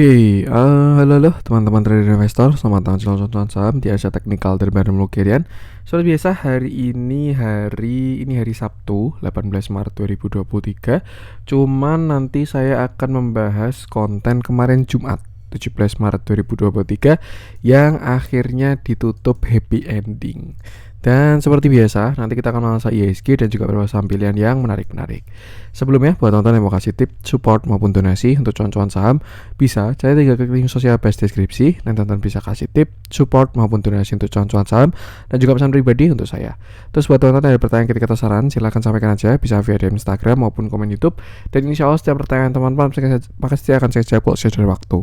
Halo teman-teman trader investor, selamat datang di channel saham di Asia Teknikal dari Badan Blokerian. Seperti biasa hari ini hari Sabtu 18 Maret 2023. Cuman nanti saya akan membahas konten kemarin Jumat 17 Maret 2023 yang akhirnya ditutup happy ending. Dan seperti biasa, nanti kita akan menganalisa IHSG dan juga beberapa saham pilihan yang menarik-menarik. Sebelumnya, buat teman-teman yang mau kasih tip, support maupun donasi untuk cuan-cuan saham, bisa cari 3 klik link sosial base deskripsi. Dan teman-teman bisa kasih tip, support maupun donasi untuk cuan-cuan saham dan juga pesan pribadi untuk saya. Terus buat teman-teman yang ada pertanyaan ketika kata saran, silahkan sampaikan aja, bisa via DM Instagram maupun komen YouTube. Dan insya Allah setiap pertanyaan teman-teman pasti akan saya jawab kalau sesuai waktu.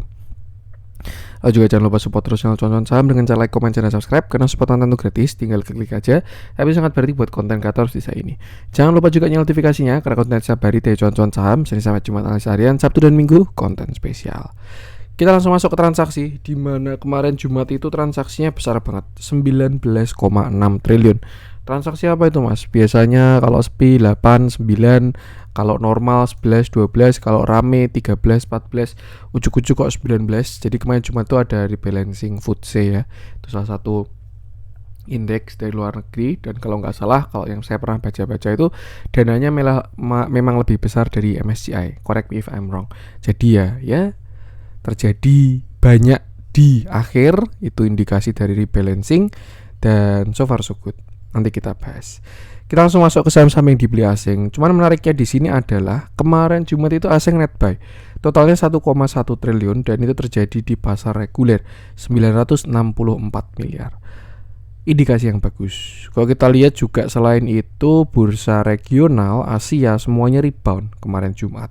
Juga jangan lupa support terus channel cuan-cuan saham dengan cara like, komen, dan subscribe, karena support konten itu gratis, tinggal klik aja. Tapi sangat berarti buat konten kreator di saya ini. Jangan lupa juga nyalakan notifikasinya, karena konten setiap hari dari cuan-cuan saham, Senin sampai Jumat, analisa harian, Sabtu dan Minggu konten spesial. Kita langsung masuk ke transaksi, di mana kemarin Jumat itu transaksinya besar banget, 19,6 triliun. Transaksi apa itu mas? Biasanya kalau sepi 8, 9, kalau normal 11, 12, kalau rame 13, 14, ujuk-ujuk kok 19. Jadi kemarin Jumat itu ada rebalancing FTSE ya. Itu salah satu indeks dari luar negeri, dan kalau nggak salah, kalau yang saya pernah baca-baca itu dananya memang lebih besar dari MSCI. Correct me if I'm wrong. Jadi ya terjadi banyak di akhir, itu indikasi dari rebalancing, dan so far so good. Nanti kita bahas. Kita langsung masuk ke saham-saham yang dibeli asing. Cuman menariknya di sini adalah kemarin Jumat itu asing net buy. Totalnya 1,1 triliun dan itu terjadi di pasar reguler 964 miliar. Indikasi yang bagus. Kalau kita lihat juga selain itu bursa regional Asia semuanya rebound kemarin Jumat.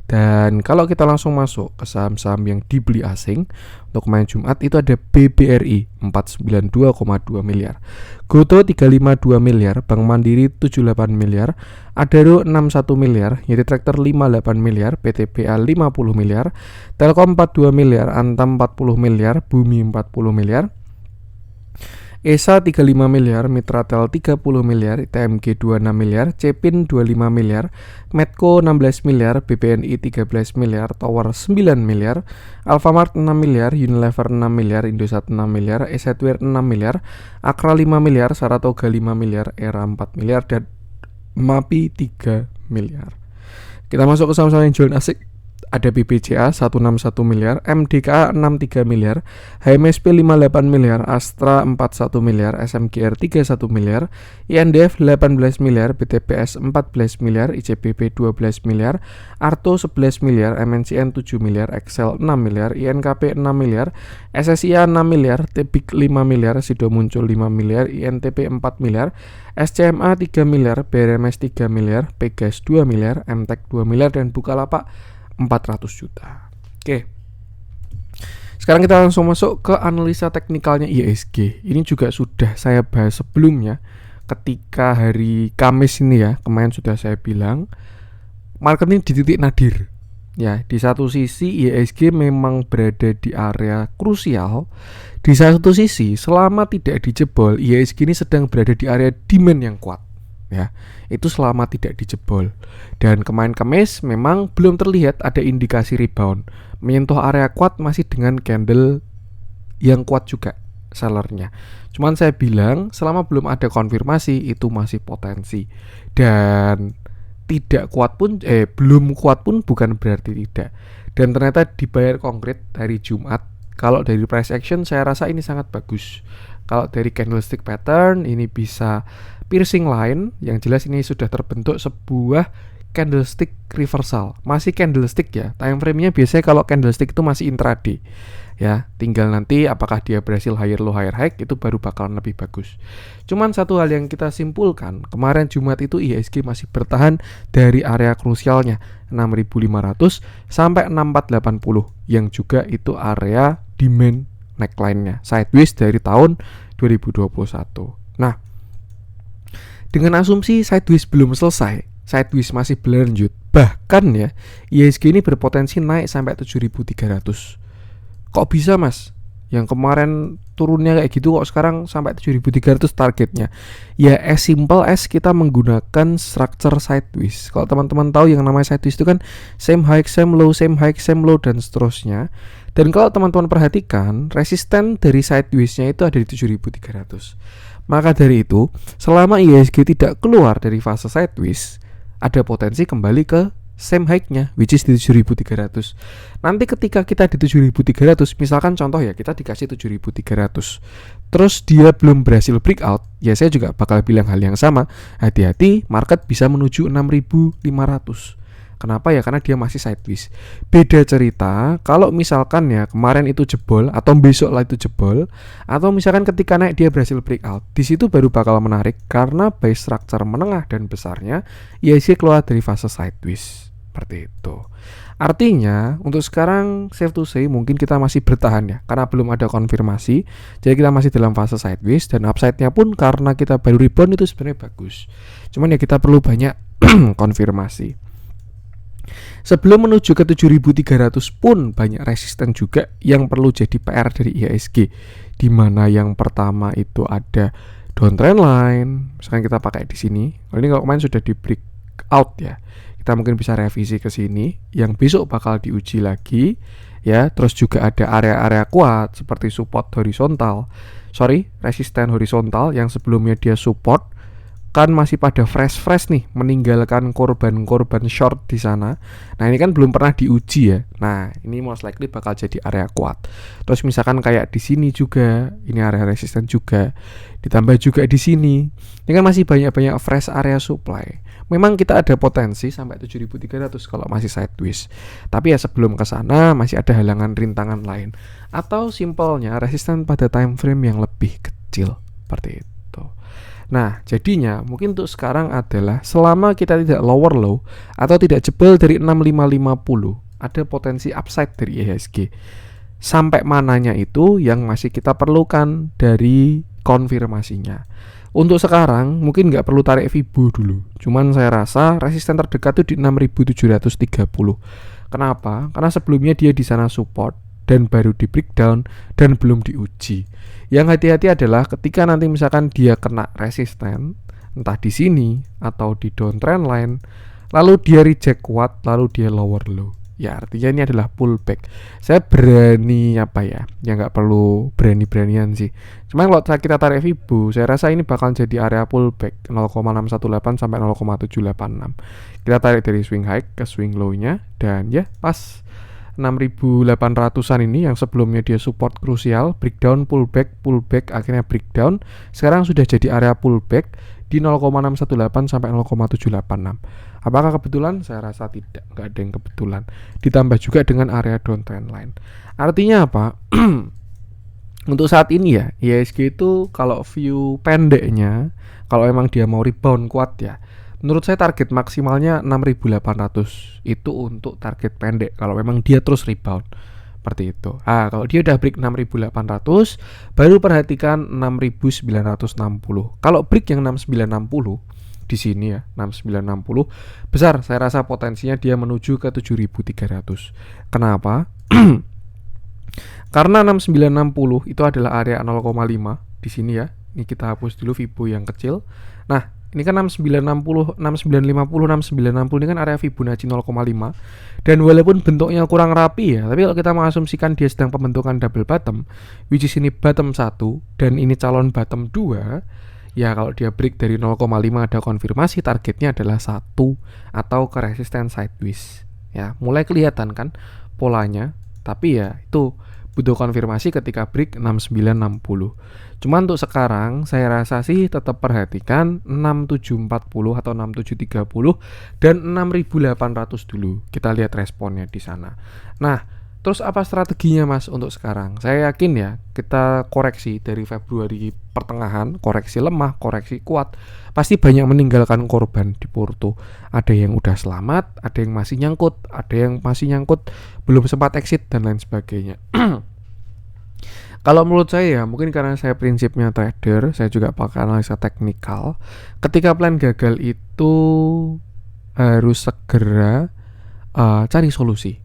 Dan kalau kita langsung masuk ke saham-saham yang dibeli asing untuk kemarin Jumat itu ada BBRI 492,2 miliar, Gotoh 352 miliar, Bank Mandiri 78 miliar, Adaro 61 miliar, United Tractor 58 miliar, PTBA 50 miliar, Telkom 42 miliar, Antam 40 miliar, Bumi 40 miliar, ESA 35 miliar, Mitratel 30 miliar, TMG 26 miliar, Cepin 25 miliar, Medco 16 miliar, BBNI 13 miliar, Tower 9 miliar, Alfamart 6 miliar, Unilever 6 miliar, Indosat 6 miliar, Esetware 6 miliar, Akra 5 miliar, Saratoga 5 miliar, Era 4 miliar, dan MAPI 3 miliar. Kita masuk ke saham-saham yang jualan asik. Ada BBCA 161 miliar, MDKA 63 miliar, HMSP 58 miliar, Astra 41 miliar, SMGR 31 miliar, INDF 18 miliar, BTPS 14 miliar, ICBP 12 miliar, Arto 11 miliar, MNCN 7 miliar, Excel 6 miliar, INKP 6 miliar, SSIA 6 miliar, Tebik 5 miliar, Sido Muncul 5 miliar, INTP 4 miliar, SCMA 3 miliar, BRMS 3 miliar, Pegas 2 miliar, MTEK 2 miliar, dan Bukalapak 400 juta. Oke. Sekarang kita langsung masuk ke analisa teknikalnya IHSG. Ini juga sudah saya bahas sebelumnya ketika hari Kamis ini ya. Kemarin sudah saya bilang market ini di titik nadir. Ya, di satu sisi IHSG memang berada di area krusial. Di satu sisi selama tidak dijebol, IHSG ini sedang berada di area demand yang kuat. Ya, itu selama tidak dijebol. Dan kemarin Kamis memang belum terlihat ada indikasi rebound. Menyentuh area kuat masih dengan candle yang kuat juga sellernya. Cuman saya bilang selama belum ada konfirmasi itu masih potensi. Dan tidak kuat pun belum kuat pun bukan berarti tidak. Dan ternyata dibayar konkret hari Jumat. Kalau dari price action saya rasa ini sangat bagus. Kalau dari candlestick pattern ini bisa piercing line, yang jelas ini sudah terbentuk sebuah candlestick reversal. Masih candlestick ya. Time frame-nya biasanya kalau candlestick itu masih intraday. Ya, tinggal nanti apakah dia berhasil higher low higher high itu baru bakalan lebih bagus. Cuman satu hal yang kita simpulkan, kemarin Jumat itu IHSG masih bertahan dari area krusialnya 6.500 sampai 6.480 yang juga itu area demand neckline-nya sideways dari tahun 2021. Nah, dengan asumsi sideways belum selesai, sideways masih berlanjut, bahkan ya IHSG ini berpotensi naik sampai 7.300. Kok bisa mas? Yang kemarin turunnya kayak gitu kok sekarang sampai 7.300 targetnya. Ya as simple as kita menggunakan structure sideways. Kalau teman-teman tahu yang namanya sideways itu kan same high, same low, same high, same low, dan seterusnya. Dan kalau teman-teman perhatikan, resisten dari sideways-nya itu ada di 7.300. Maka dari itu, selama IHSG tidak keluar dari fase sideways, ada potensi kembali ke same high-nya, which is di 7.300. Nanti ketika kita di 7.300, misalkan contoh ya, kita dikasih 7.300, terus dia belum berhasil breakout, ya saya juga bakal bilang hal yang sama. Hati-hati, market bisa menuju 6.500. Kenapa ya? Karena dia masih sideways. Beda cerita kalau misalkan ya kemarin itu jebol atau besok lah itu jebol, atau misalkan ketika naik dia berhasil breakout, di situ baru bakal menarik karena buy structure menengah dan besarnya IHSG keluar dari fase sideways. Seperti itu. Artinya untuk sekarang safe to say mungkin kita masih bertahan ya, karena belum ada konfirmasi. Jadi kita masih dalam fase sideways, dan upside-nya pun karena kita baru rebound itu sebenarnya bagus. Cuman ya kita perlu banyak konfirmasi. Sebelum menuju ke 7.300 pun banyak resisten juga yang perlu jadi PR dari IHSG. Di mana yang pertama itu ada downtrend line. Misalkan kita pakai di sini. Ini kalau kemarin sudah di breakout ya. Kita mungkin bisa revisi ke sini, yang besok bakal diuji lagi ya. Terus juga ada area-area kuat seperti resisten horizontal yang sebelumnya dia support, kan masih pada fresh nih, meninggalkan korban-korban short di sana. Nah ini kan belum pernah diuji ya. Nah ini most likely bakal jadi area kuat. Terus misalkan kayak di sini juga, ini area resisten juga. Ditambah juga di sini, ini kan masih banyak fresh area supply. Memang kita ada potensi sampai 7.300 kalau masih sideways. Tapi ya sebelum ke sana masih ada halangan rintangan lain. Atau simpelnya resisten pada time frame yang lebih kecil seperti itu. Nah, jadinya mungkin untuk sekarang adalah selama kita tidak lower low atau tidak jebol dari 6550, ada potensi upside dari IHSG. Sampai mananya itu yang masih kita perlukan dari konfirmasinya. Untuk sekarang mungkin nggak perlu tarik Fibo dulu. Cuman saya rasa resisten terdekat itu di 6.730. Kenapa? Karena sebelumnya dia di sana support dan baru di breakdown dan belum diuji. Yang hati-hati adalah ketika nanti misalkan dia kena resisten, entah di sini atau di downtrend line, lalu dia reject kuat, lalu dia lower low. Ya artinya ini adalah pullback. Saya berani ya nggak perlu berani-beranian sih. Cuma kalau kita tarik Fibo, saya rasa ini bakal jadi area pullback 0,618 sampai 0,786. Kita tarik dari swing high ke swing low-nya, dan ya pas 6.800-an ini yang sebelumnya dia support krusial, breakdown, pullback, akhirnya breakdown. Sekarang sudah jadi area pullback di 0,618 sampai 0,786. Apakah kebetulan? Saya rasa tidak, nggak ada yang kebetulan. Ditambah juga dengan area downtrend line. Artinya apa? Untuk saat ini ya, IHSG itu kalau view pendeknya, kalau emang dia mau rebound kuat ya, menurut saya target maksimalnya 6.800 itu untuk target pendek kalau memang dia terus rebound seperti itu. Kalau dia udah break 6.800, baru perhatikan 6.960. Kalau break yang 6.960 di sini ya, 6.960 besar, saya rasa potensinya dia menuju ke 7.300. Kenapa? Karena 6.960 itu adalah area 0,5 di sini ya. Ini kita hapus dulu Fibo yang kecil. Nah, ini kan 6960, 6950, 6960 ini kan area Fibonacci 0,5. Dan walaupun bentuknya kurang rapi ya, tapi kalau kita mengasumsikan dia sedang pembentukan double bottom, which is ini bottom 1 dan ini calon bottom 2, ya kalau dia break dari 0,5 ada konfirmasi targetnya adalah 1 atau ke resisten sideways. Ya, mulai kelihatan kan polanya, tapi ya itu butuh konfirmasi ketika break 6960. Cuma untuk sekarang saya rasa sih tetap perhatikan 6740 atau 6730 dan 6800 dulu. Kita lihat responnya di sana. Nah, terus apa strateginya Mas untuk sekarang? Saya yakin ya kita koreksi dari Februari pertengahan, koreksi lemah, koreksi kuat, pasti banyak meninggalkan korban di Porto. Ada yang udah selamat, ada yang masih nyangkut, belum sempat exit dan lain sebagainya. Kalau menurut saya ya, mungkin karena saya prinsipnya trader, saya juga pakai analisa teknikal. Ketika plan gagal itu harus segera cari solusi.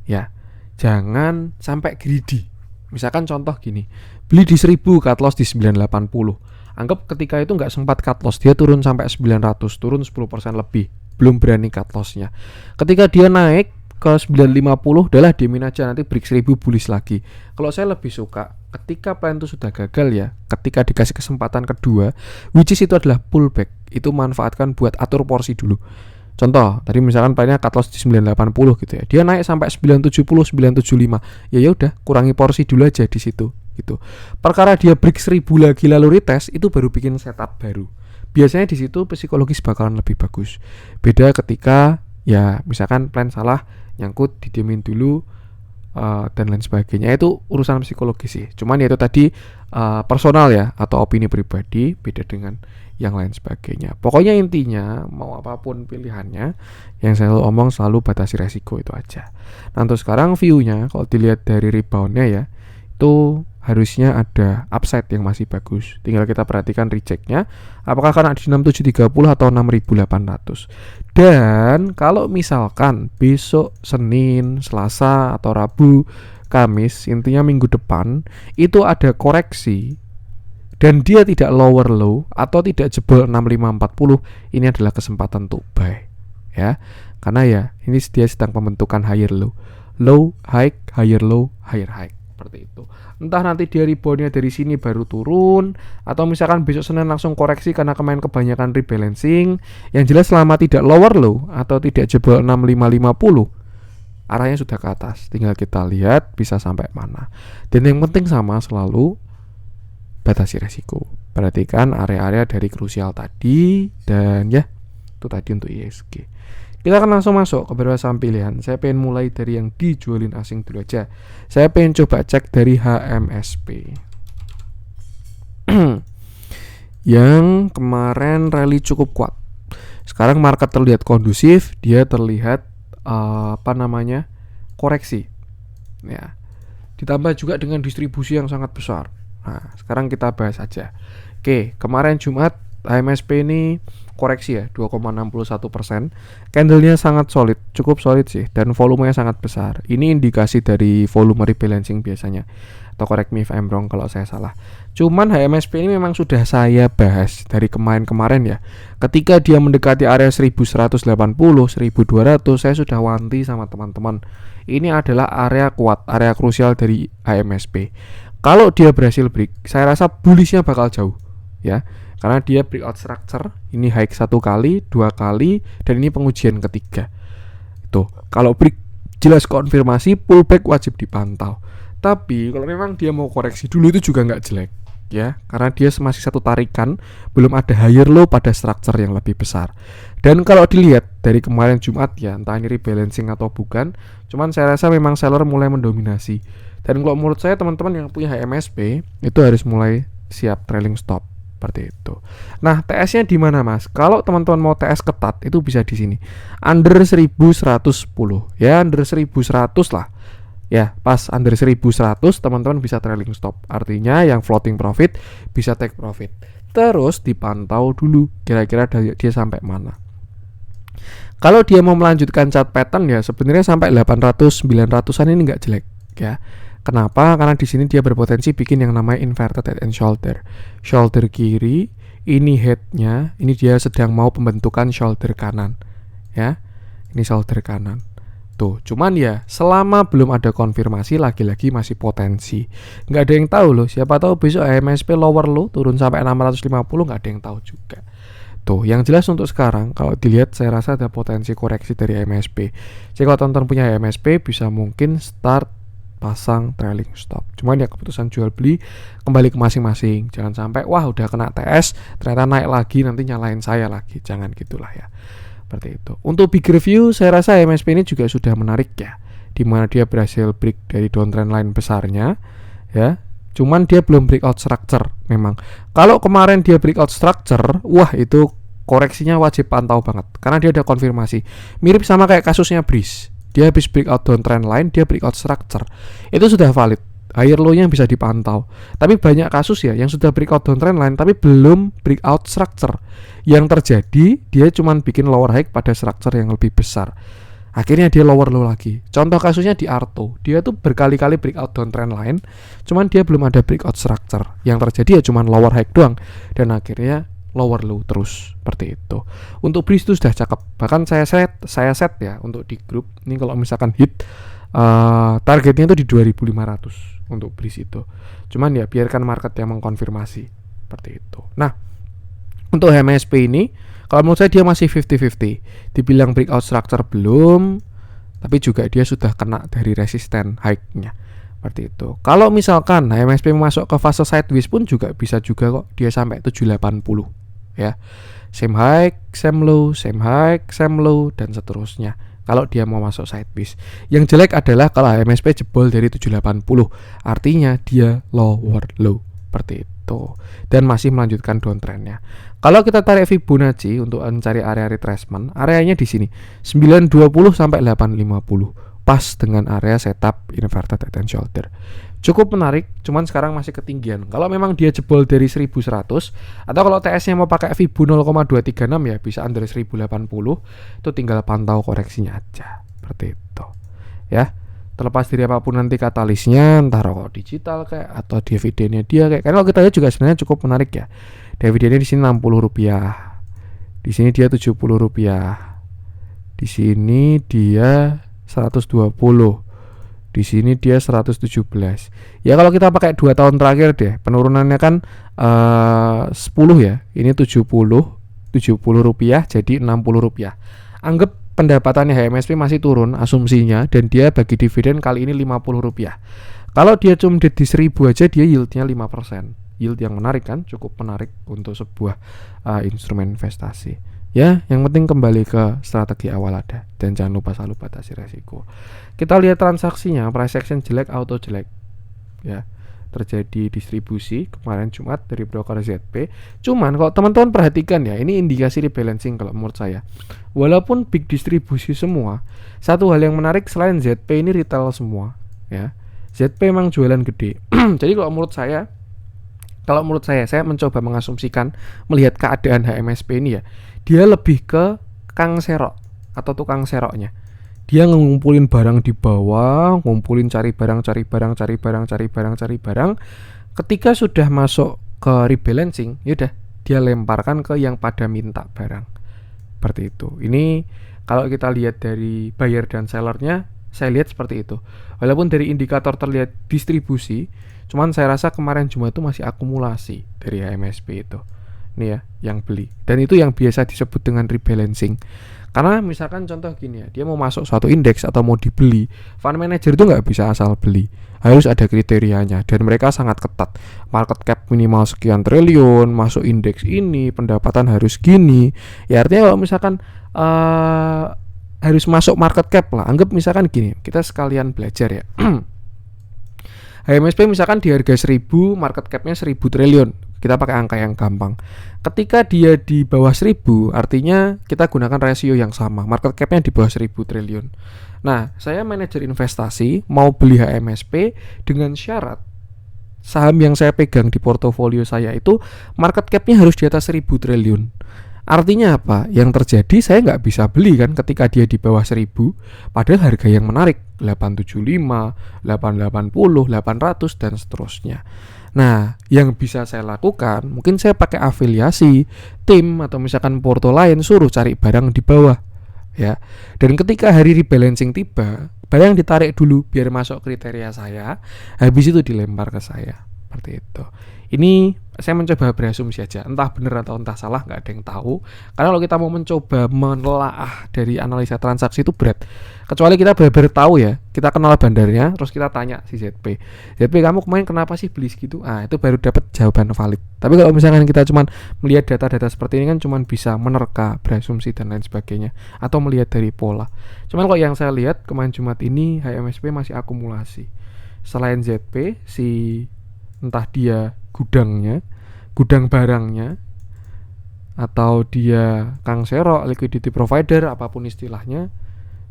Ya, jangan sampai greedy. Misalkan contoh gini, beli di 1000, cut loss di 980. Anggap ketika itu nggak sempat cut loss, dia turun sampai 900, turun 10% lebih, belum berani cut lossnya. Ketika dia naik ke 950, udahlah diemin aja, nanti break 1000 bullish lagi. Kalau saya lebih suka ketika plan itu sudah gagal ya, ketika dikasih kesempatan kedua, which is itu adalah pullback, itu manfaatkan buat atur porsi dulu. Contoh, tadi misalkan plannya cut loss di 980 gitu ya. Dia naik sampai 970, 975. Ya udah, kurangi porsi dulu aja di situ gitu. Perkara dia break 1000 lagi lalu retest, itu baru bikin setup baru. Biasanya di situ psikologis bakalan lebih bagus. Beda ketika ya misalkan plan salah, nyangkut, didiemin dulu dan lain sebagainya. Itu urusan psikologis sih. Cuman ya itu tadi personal ya, atau opini pribadi, beda dengan yang lain sebagainya. Pokoknya intinya mau apapun pilihannya, yang saya omong selalu batasi resiko, itu aja. Nah untuk sekarang view-nya kalau dilihat dari rebound-nya ya, itu harusnya ada upside yang masih bagus. Tinggal kita perhatikan reject-nya, apakah kena di 6730 atau 6800. Dan kalau misalkan besok Senin, Selasa atau Rabu, Kamis, intinya minggu depan itu ada koreksi dan dia tidak lower low atau tidak jebol 6540, ini adalah kesempatan untuk buy ya. Karena ya ini dia sedang pembentukan higher low, low high, higher low, higher high, seperti itu. Entah nanti dia reboundnya dari sini baru turun, atau misalkan besok Senin langsung koreksi karena kemarin kebanyakan rebalancing. Yang jelas selama tidak lower low atau tidak jebol 6550, arahnya sudah ke atas. Tinggal kita lihat bisa sampai mana. Dan yang penting sama selalu batasi resiko. Perhatikan area-area dari krusial tadi. Dan ya, itu tadi untuk ISG. Kita akan langsung masuk ke beberapa saham pilihan. Saya pengen mulai dari yang dijualin asing dulu aja. Saya pengen coba cek dari HMSP yang kemarin rally cukup kuat. Sekarang market terlihat kondusif, dia terlihat koreksi ya. Ditambah juga dengan distribusi yang sangat besar. Nah, sekarang kita bahas aja. Oke, kemarin Jumat HMSP ini koreksi ya 2,61%. Candlenya sangat solid, cukup solid sih, dan volumenya sangat besar. Ini indikasi dari volume rebalancing biasanya. Atau correct me if I'm wrong kalau saya salah. Cuman HMSP ini memang sudah saya bahas dari kemarin-kemarin ya. Ketika dia mendekati area 1180, 1200, saya sudah wanti sama teman-teman. Ini adalah area kuat, area krusial dari HMSP. Kalau dia berhasil break, saya rasa bullishnya bakal jauh ya. Karena dia breakout structure, ini high 1 kali, 2 kali, dan ini pengujian ketiga. Tuh, kalau break jelas konfirmasi, pullback wajib dipantau. Tapi kalau memang dia mau koreksi dulu itu juga nggak jelek ya, karena dia masih satu tarikan, belum ada higher low pada structure yang lebih besar. Dan kalau dilihat dari kemarin Jumat ya, entah ini rebalancing atau bukan, cuman saya rasa memang seller mulai mendominasi. Dan kalau menurut saya teman-teman yang punya HMSP itu harus mulai siap trailing stop seperti itu. Nah, TS-nya di mana, Mas? Kalau teman-teman mau TS ketat itu bisa di sini. Under 1110 ya, under 1100 lah. Ya, pas under 1100 teman-teman bisa trailing stop. Artinya yang floating profit bisa take profit. Terus dipantau dulu kira-kira dia sampai mana. Kalau dia mau melanjutkan chart pattern ya sebenarnya sampai 800 900-an ini nggak jelek ya. Kenapa? Karena di sini dia berpotensi bikin yang namanya inverted head and shoulder. Shoulder kiri, ini headnya, ini dia sedang mau pembentukan shoulder kanan. Ya, ini shoulder kanan. Tuh, cuman ya selama belum ada konfirmasi, lagi-lagi masih potensi. Nggak ada yang tahu loh. Siapa tahu besok HMSP lower low turun sampai 650, nggak ada yang tahu juga. Tuh, yang jelas untuk sekarang kalau dilihat saya rasa ada potensi koreksi dari HMSP. Jadi kalau teman-teman punya HMSP bisa mungkin start pasang trailing stop. Cuman ya keputusan jual beli kembali ke masing-masing. Jangan sampai wah udah kena TS ternyata naik lagi nanti nyalain saya lagi. Jangan gitulah ya. Seperti itu. Untuk big review saya rasa MSP ini juga sudah menarik ya. Dimana dia berhasil break dari downtrend line besarnya ya. Cuman dia belum breakout structure memang. Kalau kemarin dia breakout structure, wah itu koreksinya wajib pantau banget karena dia ada konfirmasi. Mirip sama kayak kasusnya Breeze. Dia habis breakout downtrend line, dia breakout structure. Itu sudah valid. Higher low-nya bisa dipantau. Tapi banyak kasus ya yang sudah breakout downtrend line tapi belum breakout structure. Yang terjadi dia cuma bikin lower high pada structure yang lebih besar. Akhirnya dia lower low lagi. Contoh kasusnya di Arto, dia tuh berkali-kali breakout downtrend line, cuman dia belum ada breakout structure. Yang terjadi ya cuman lower high doang, dan akhirnya lower low terus seperti itu. Untuk breeze itu sudah cakep. Bahkan saya set ya untuk di grup. Ini kalau misalkan hit targetnya itu di 2500 untuk breeze itu. Cuman ya biarkan market yang mengkonfirmasi seperti itu. Nah, untuk HMSP ini kalau menurut saya dia masih 50-50. Dibilang breakout structure belum, tapi juga dia sudah kena dari resisten high-nya. Seperti itu. Kalau misalkan HMSP masuk ke fase sideways pun juga bisa juga kok dia sampai 780 ya. Same high, same low, same high, same low dan seterusnya. Kalau dia mau masuk sideways. Yang jelek adalah kalau HMSP jebol dari 780, artinya dia lower low seperti itu dan masih melanjutkan downtrendnya. Kalau kita tarik Fibonacci untuk mencari area retracement, areanya di sini 920 sampai 850, pas dengan area setup inverted head and shoulder. Cukup menarik, cuman sekarang masih ketinggian. Kalau memang dia jebol dari 1100 atau kalau TS-nya mau pakai Fibo 0,236 ya bisa under 1080, itu tinggal pantau koreksinya aja. Seperti itu. Ya. Terlepas dari apapun nanti katalisnya, entah rokok digital kayak atau dividennya dia kayak. Karena kalau kita lihat juga sebenarnya cukup menarik ya. Dividennya di sini Rp60. Di sini dia Rp70. Di sini dia 120. Di sini dia 117. Ya kalau kita pakai 2 tahun terakhir deh, penurunannya kan 10 ya. Ini 70 rupiah jadi Rp60. Anggap pendapatannya HMSP masih turun asumsinya dan dia bagi dividen kali ini Rp50. Kalau dia cuma di 1000 aja dia yieldnya 5%. Yield yang menarik kan, cukup menarik untuk sebuah instrumen investasi. Ya, yang penting kembali ke strategi awal ada dan jangan lupa selalu batasi resiko. Kita lihat transaksinya, price action jelek, auto jelek. Ya, terjadi distribusi kemarin Jumat dari broker ZP. Cuman kalau teman-teman perhatikan ya, ini indikasi rebalancing kalau menurut saya. Walaupun big distribusi semua, satu hal yang menarik selain ZP ini retail semua, ya. ZP memang jualan gede. Jadi kalau menurut saya mencoba mengasumsikan melihat keadaan HMSP ini ya, dia lebih ke Kang Serok atau tukang seroknya. Dia ngumpulin barang di bawah, ngumpulin cari barang. Ketika sudah masuk ke rebalancing, yaudah dia lemparkan ke yang pada minta barang. Seperti itu. Ini kalau kita lihat dari buyer dan sellernya, saya lihat seperti itu. Walaupun dari indikator terlihat distribusi, cuman saya rasa kemarin Jumat itu masih akumulasi dari HMSP itu. Ini ya, yang beli. Dan itu yang biasa disebut dengan rebalancing. Karena misalkan contoh gini ya, dia mau masuk suatu indeks atau mau dibeli, fund manager itu nggak bisa asal beli. Harus ada kriterianya dan mereka sangat ketat. Market cap minimal sekian triliun, masuk indeks ini, pendapatan harus gini. Ya artinya kalau misalkan harus masuk market cap lah. Anggap misalkan gini, kita sekalian belajar ya. HMSP misalkan di harga 1000, market capnya 1000 triliun. Kita pakai angka yang gampang. Ketika dia di bawah 1000, artinya kita gunakan rasio yang sama. Market capnya di bawah 1000 triliun. Nah, saya manajer investasi mau beli HMSP dengan syarat saham yang saya pegang di portofolio saya itu market capnya harus di atas 1000 triliun. Artinya apa? Yang terjadi saya nggak bisa beli kan ketika dia di bawah 1000, padahal harga yang menarik 875, 880, 800 dan seterusnya. Nah, yang bisa saya lakukan, mungkin saya pakai afiliasi tim atau misalkan porto lain suruh cari barang di bawah, ya. Dan ketika hari rebalancing tiba, barang ditarik dulu biar masuk kriteria saya, habis itu dilempar ke saya. Seperti itu. Ini saya mencoba berasumsi aja, entah benar atau entah salah nggak ada yang tahu. Karena kalau kita mau mencoba menelaah dari analisa transaksi itu berat. Kecuali kita benar-benar tahu ya, kita kenal bandarnya, terus kita tanya si ZP, kamu kemarin kenapa sih beli segitu? Itu baru dapat jawaban valid. Tapi kalau misalkan kita cuma melihat data-data seperti ini kan cuma bisa menerka, berasumsi dan lain sebagainya, atau melihat dari pola. Cuman kalau yang saya lihat kemarin Jumat ini HMSP masih akumulasi. Selain ZP, si entah dia gudang barangnya, atau dia Kang Serok, liquidity provider, apapun istilahnya,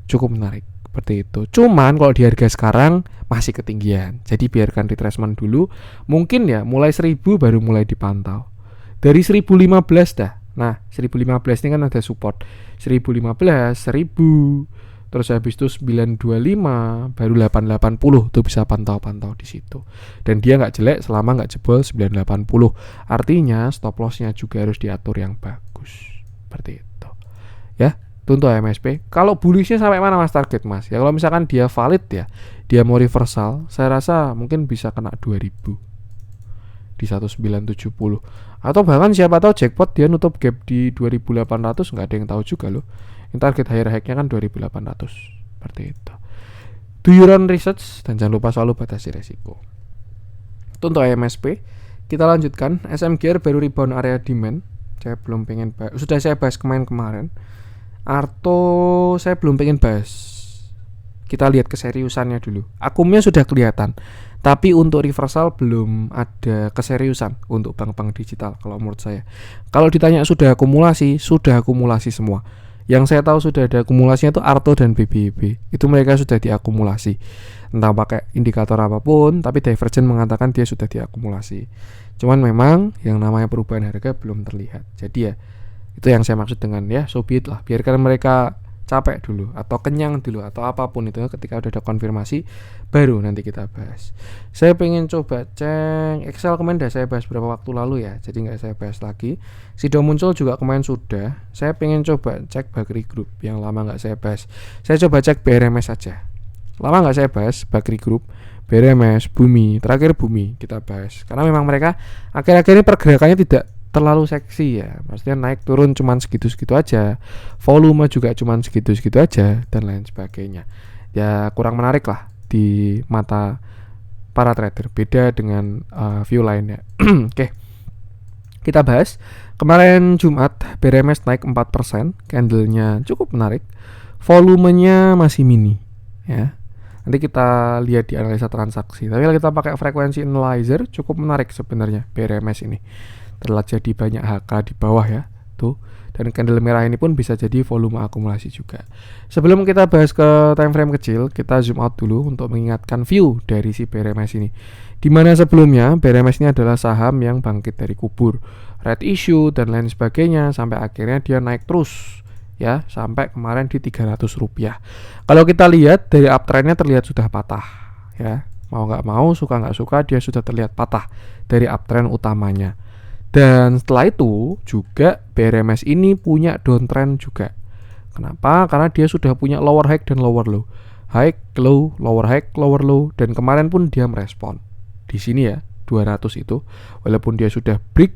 cukup menarik seperti itu. Cuman kalau di harga sekarang masih ketinggian, jadi biarkan retracement dulu. Mungkin ya mulai 1000 baru mulai dipantau. Dari 1015 dah. Nah 1015 ini kan ada support 1015, 1000, terus habis itu 925, baru 880 tuh bisa pantau-pantau di situ. Dan dia nggak jelek selama nggak jebol 980. Artinya stop lossnya juga harus diatur yang bagus. Seperti itu. Ya, itu untuk MSP. Kalau bullishnya sampai mana Mas target Mas? Ya kalau misalkan dia valid ya, dia mau reversal, saya rasa mungkin bisa kena 2000 di 1970. Atau bahkan siapa tahu jackpot dia nutup gap di 2800, nggak ada yang tahu juga loh. Target higher high-nya kan 2800. Seperti itu. Do your own research dan jangan lupa selalu batasi resiko. Itu untuk MSP. Kita lanjutkan. SMGR baru rebound area demand. Saya belum pengen bahas. Sudah saya bahas kemarin. Arto saya belum pengen bahas. Kita lihat keseriusannya dulu. Akumnya sudah kelihatan, tapi untuk reversal belum ada keseriusan untuk bank-bank digital kalau menurut saya. Kalau ditanya sudah akumulasi semua. Yang saya tahu sudah ada akumulasinya itu Arto dan BBIB. Itu mereka sudah diakumulasi. Entah pakai indikator apapun, tapi Divergent mengatakan dia sudah diakumulasi. Cuman memang yang namanya perubahan harga belum terlihat. Jadi ya, itu yang saya maksud dengan ya, so be it lah. Biarkan mereka capek dulu atau kenyang dulu atau apapun itu, ketika udah ada konfirmasi baru nanti kita bahas. Saya pengen coba cek Excel kemarin udah saya bahas beberapa waktu lalu ya, jadi nggak saya bahas lagi. Sido muncul juga kemarin sudah. Saya pengen coba cek Bakri Group yang lama nggak saya bahas. Saya coba cek BRMS saja. Lama nggak saya bahas Bakri Group, BRMS, Bumi. Terakhir Bumi kita bahas karena memang mereka akhir-akhir ini pergerakannya tidak terlalu seksi ya, maksudnya naik turun cuman segitu-segitu aja, volume juga cuman segitu-segitu aja dan lain sebagainya. Ya kurang menarik lah di mata para trader, beda dengan view lainnya. Oke, kita bahas. Kemarin Jumat BRMS naik 4%, candlenya cukup menarik, volumenya masih mini ya. Nanti kita lihat di analisa transaksi. Tapi kalau kita pakai frekuensi analyzer cukup menarik sebenarnya BRMS ini. Terlihat jadi banyak HK di bawah ya tuh, dan candle merah ini pun bisa jadi volume akumulasi juga. Sebelum kita bahas ke time frame kecil, kita zoom out dulu untuk mengingatkan view dari si BRMS ini. Dimana sebelumnya BRMS ini adalah saham yang bangkit dari kubur, red issue dan lain sebagainya, sampai akhirnya dia naik terus ya, sampai kemarin di 300 rupiah. Kalau kita lihat dari uptrendnya terlihat sudah patah ya, mau nggak mau, suka nggak suka, dia sudah terlihat patah dari uptrend utamanya. Dan setelah itu juga BRMS ini punya downtrend juga. Kenapa? Karena dia sudah punya lower high dan lower low. High, low, lower high, lower low. Dan kemarin pun dia merespon. Di sini ya, 200 itu. Walaupun dia sudah break,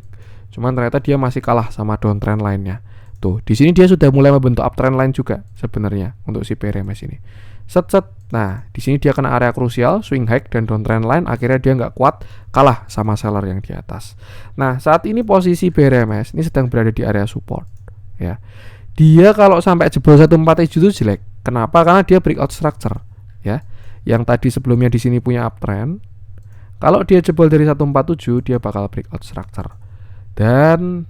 cuman ternyata dia masih kalah sama downtrend lainnya. Tuh, di sini dia sudah mulai membentuk uptrend line juga sebenarnya untuk si BRMS ini. Set. Nah, di sini dia kena area krusial, swing high dan downtrend line, akhirnya dia nggak kuat, kalah sama seller yang di atas. Nah, saat ini posisi BRMS ini sedang berada di area support ya. Dia kalau sampai jebol 147 itu jelek. Kenapa? Karena dia breakout structure ya. Yang tadi sebelumnya di sini punya uptrend. Kalau dia jebol dari 147, dia bakal breakout structure. Dan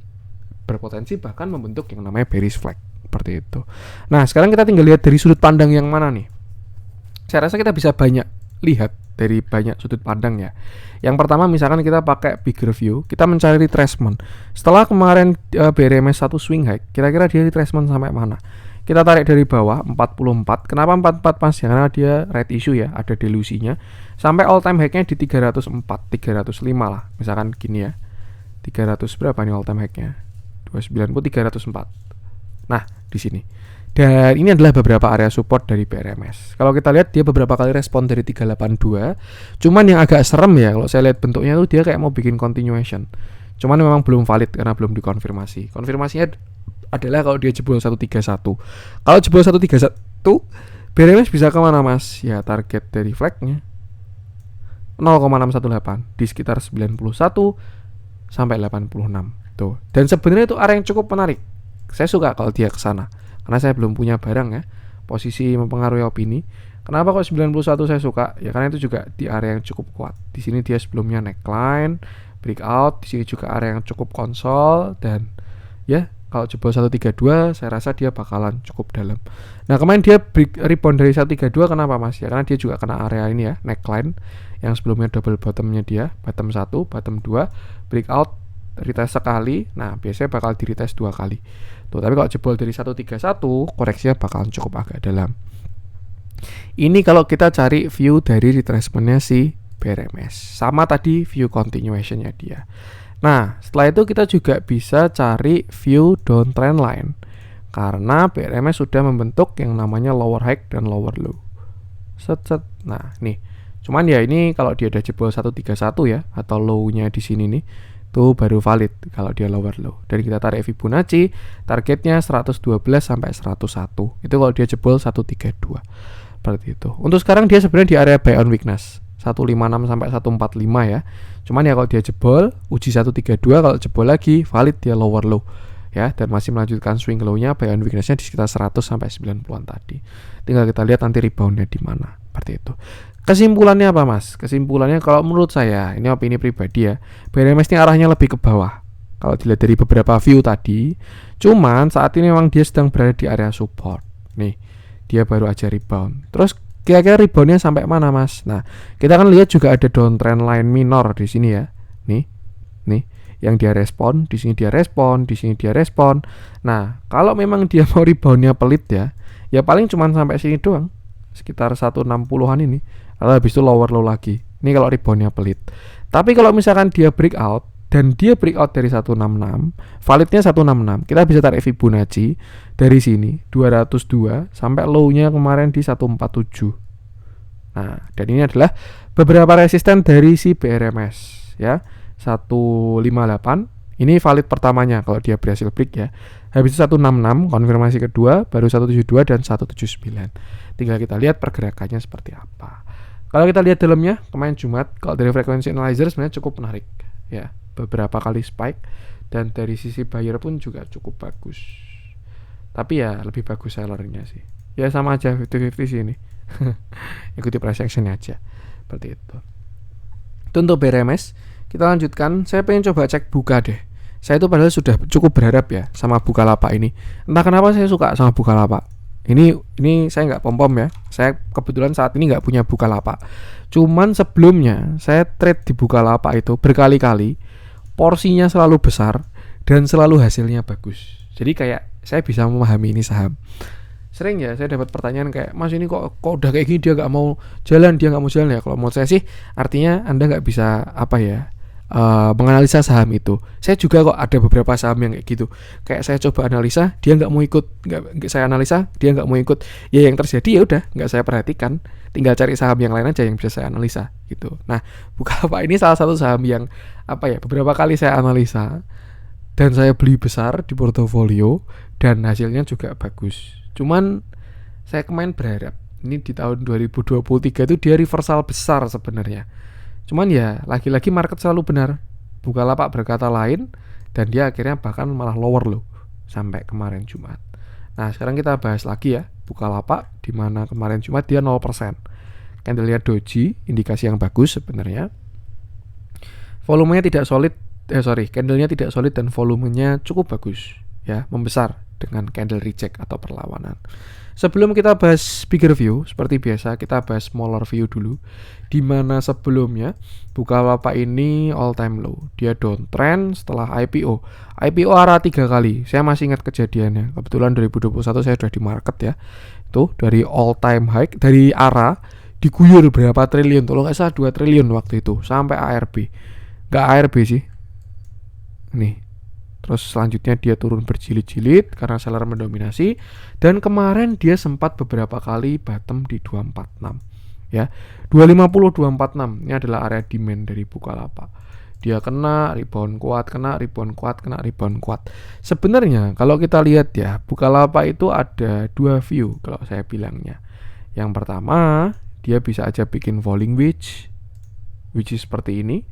berpotensi bahkan membentuk yang namanya bearish flag seperti itu. Nah, sekarang kita tinggal lihat dari sudut pandang yang mana nih. Saya rasa kita bisa banyak lihat dari banyak sudut pandang ya. Yang pertama misalkan kita pakai bigger view, kita mencari retracement. Setelah kemarin BRMS 1 swing high, kira-kira dia retracement sampai mana? Kita tarik dari bawah 44. Kenapa 44 pas? Ya, karena dia red issue ya, ada delusinya. Sampai all time high-nya di 304, 305 lah. Misalkan gini ya. 300 berapa nih all time high-nya? 290, 304. Nah, di sini. Dan ini adalah beberapa area support dari BRMS. Kalau kita lihat dia beberapa kali respon dari 382. Cuman yang agak serem ya, kalau saya lihat bentuknya tuh dia kayak mau bikin continuation. Cuman memang belum valid karena belum dikonfirmasi. Konfirmasinya adalah kalau dia jebol 131. Kalau jebol 131, BRMS bisa kemana mas? Ya target dari flagnya 0,618 di sekitar 91 sampai 86 tuh. Dan sebenarnya itu area yang cukup menarik. Saya suka kalau dia ke sana. Karena saya belum punya barang ya. Posisi mempengaruhi opini. Kenapa kok 91 saya suka? Ya karena itu juga di area yang cukup kuat. Di sini dia sebelumnya neckline, breakout, di sini juga area yang cukup konsol dan ya kalau jebol 132 saya rasa dia bakalan cukup dalam. Nah, kemarin dia rebound dari 132 kenapa Mas? Ya karena dia juga kena area ini ya, neckline yang sebelumnya double bottomnya dia, bottom 1, bottom 2, breakout, retest sekali. Nah, biasanya bakal di retest 2 kali. Tuh, tapi kalau jebol dari 131, koreksinya bakalan cukup agak dalam. Ini kalau kita cari view dari retracementnya si BRMS, sama tadi view continuationnya dia. Nah, setelah itu kita juga bisa cari view downtrend line, karena BRMS sudah membentuk yang namanya lower high dan lower low. Set. Nah, nih. Cuman ya ini kalau dia udah jebol 131 ya, atau low-nya di sini nih, itu baru valid kalau dia lower low. Dan kita tarik Fibonacci, targetnya 112 sampai 101. Itu kalau dia jebol 132. Seperti itu. Untuk sekarang dia sebenarnya di area buy on weakness 156 sampai 145 ya. Cuman ya kalau dia jebol, uji 132, kalau jebol lagi valid dia lower low ya, dan masih melanjutkan swing low-nya, buy on weakness-nya di sekitar 100 sampai 90-an tadi. Tinggal kita lihat nanti rebound-nya di mana. Seperti itu. Kesimpulannya apa, Mas? Kesimpulannya kalau menurut saya, ini opini pribadi ya, BRMS ini arahnya lebih ke bawah. Kalau dilihat dari beberapa view tadi, cuman saat ini memang dia sedang berada di area support. Nih, dia baru aja rebound. Terus kira-kira reboundnya sampai mana, Mas? Nah, kita kan lihat juga ada downtrend line minor di sini ya. Nih, yang dia respon, di sini dia respon, di sini dia respon. Nah, kalau memang dia mau reboundnya pelit ya paling cuma sampai sini doang, sekitar 160-an ini. Lalu habis itu lower low lagi. Ini kalau reboundnya pelit. Tapi kalau misalkan dia breakout dan dia breakout dari 166, validnya 166, kita bisa tarik Fibonacci dari sini 202 sampai low-nya kemarin di 147. Nah, dan ini adalah beberapa resisten dari si BRMS ya. 158 ini valid pertamanya kalau dia berhasil break ya. Habis itu 166 konfirmasi kedua, baru 172 dan 179. Tinggal kita lihat pergerakannya seperti apa. Kalau kita lihat dalamnya kemarin Jumat, kalau dari frequency analyzer sebenarnya cukup menarik ya. Beberapa kali spike, dan dari sisi buyer pun juga cukup bagus. Tapi ya lebih bagus sellernya sih. Ya sama aja 50-50 sih ini. Ikuti price action aja. Seperti itu. Itu untuk BRMS. Kita lanjutkan. Saya pengen coba cek buka deh. Saya itu padahal sudah cukup berharap ya sama Bukalapak ini. Entah kenapa saya suka sama Bukalapak. Ini saya nggak pom-pom ya. Saya kebetulan saat ini nggak punya Bukalapak. Cuman sebelumnya saya trade di Bukalapak itu berkali-kali. Porsinya selalu besar dan selalu hasilnya bagus. Jadi kayak saya bisa memahami ini saham. Sering ya saya dapat pertanyaan kayak, Mas ini kok udah kayak gini dia nggak mau jalan ya. Kalau menurut saya sih artinya Anda nggak bisa menganalisa saham itu. Saya juga kok ada beberapa saham yang kayak gitu. Kayak saya coba analisa, dia nggak mau ikut. Nggak saya analisa, dia nggak mau ikut. Ya yang terjadi ya udah nggak saya perhatikan. Tinggal cari saham yang lain aja yang bisa saya analisa gitu. Nah, Bukalapak ini salah satu saham yang beberapa kali saya analisa dan saya beli besar di portofolio dan hasilnya juga bagus. Cuman saya kemarin berharap ini di tahun 2023 itu dia reversal besar sebenarnya. Cuman ya lagi-lagi market selalu benar. Bukalapak berkata lain dan dia akhirnya bahkan malah lower low sampai kemarin Jumat. Nah, sekarang kita bahas lagi ya Bukalapak, di mana kemarin Jumat dia 0%. Candlenya doji, indikasi yang bagus sebenarnya. Volumenya tidak solid, candlenya tidak solid dan volumenya cukup bagus ya, membesar dengan candle reject atau perlawanan. Sebelum kita bahas bigger view, seperti biasa kita bahas smaller view dulu. Di mana sebelumnya Bukalapak ini all time low. Dia downtrend setelah IPO. IPO arah 3 kali. Saya masih ingat kejadiannya. Kebetulan 2021 saya sudah di market ya. Itu dari all time high, dari arah diguyur berapa triliun. Tolong nggak salah 2 triliun waktu itu sampai ARB. Nggak ARB sih. Nih. Terus selanjutnya dia turun berjilid-jilid karena seller mendominasi. Dan kemarin dia sempat beberapa kali bottom di 246 ya. 250 246 ini adalah area demand dari Bukalapak. Dia kena rebound kuat, kena rebound kuat, kena rebound kuat. Sebenarnya kalau kita lihat ya, Bukalapak itu ada 2 view kalau saya bilangnya. Yang pertama, dia bisa aja bikin falling wedge is seperti ini,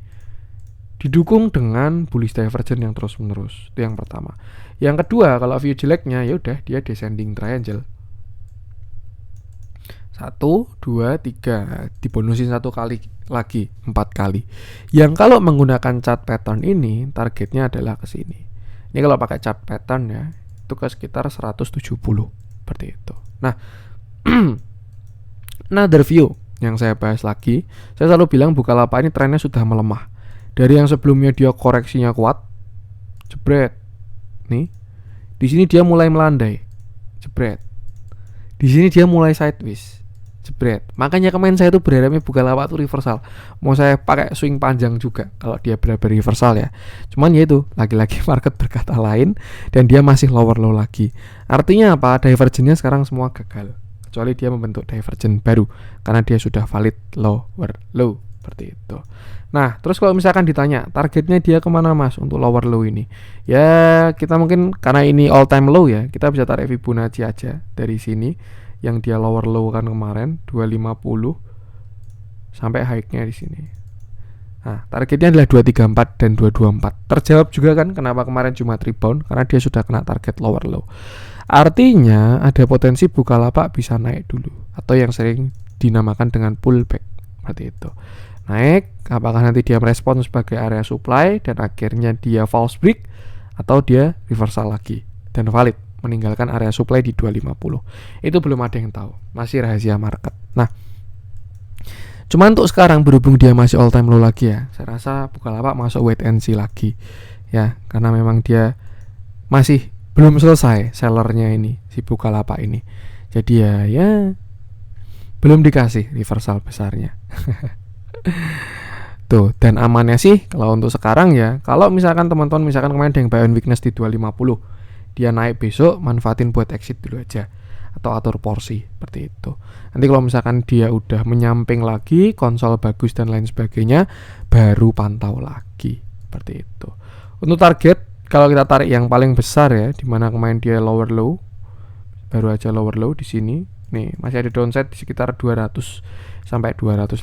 didukung dengan bullish divergence yang terus menerus. Itu yang pertama. Yang kedua, kalau view jeleknya ya udah dia descending triangle. 1, 2, 3 dibonusin 1 kali lagi, 4 kali. Yang kalau menggunakan chart pattern ini targetnya adalah ke sini. Ini kalau pakai chart pattern ya, itu ke sekitar 170 seperti itu. Nah, another view yang saya bahas lagi, saya selalu bilang Bukalapak ini trennya sudah melemah. Dari yang sebelumnya dia koreksinya kuat, jebret. Nih. Di sini dia mulai melandai. Jebret. Di sini dia mulai sideways. jebret. Makanya kemarin saya tuh berharapnya Bukalapak tuh reversal. Mau saya pakai swing panjang juga kalau dia benar-benar reversal ya. Cuman ya itu, lagi-lagi market berkata lain dan dia masih lower low lagi. Artinya apa? Divergennya sekarang semua gagal. Kecuali dia membentuk divergen baru karena dia sudah valid lower low seperti itu. Nah, terus kalau misalkan ditanya targetnya dia kemana mas untuk lower low ini, ya kita mungkin karena ini all time low ya, kita bisa tarik Fibonacci aja dari sini yang dia lower low kan kemarin 250 sampai high-nya di sini. Nah, targetnya adalah 234 dan 224. Terjawab juga kan kenapa kemarin cuma rebound, karena dia sudah kena target lower low. Artinya ada potensi Bukalapak bisa naik dulu atau yang sering dinamakan dengan pullback seperti itu. Naik, apakah nanti dia merespon sebagai area supply dan akhirnya dia false break atau dia reversal lagi dan valid meninggalkan area supply di 250. Itu belum ada yang tahu, masih rahasia market. Nah, cuman untuk sekarang berhubung dia masih all time low lagi ya, saya rasa Bukalapak masuk wait and see lagi ya, karena memang dia masih belum selesai sellernya ini, si Bukalapak ini. Jadi ya belum dikasih reversal besarnya. Tuh, dan amannya sih kalau untuk sekarang ya, kalau misalkan teman-teman misalkan kemarin ada yang buy on weakness di 250, dia naik besok, manfaatin buat exit dulu aja atau atur porsi seperti itu. Nanti kalau misalkan dia udah menyamping lagi, konsol bagus dan lain sebagainya, baru pantau lagi seperti itu. Untuk target, kalau kita tarik yang paling besar ya, dimana kemarin dia lower low, baru aja lower low di sini. Nih, masih ada downside di sekitar 200 sampai 218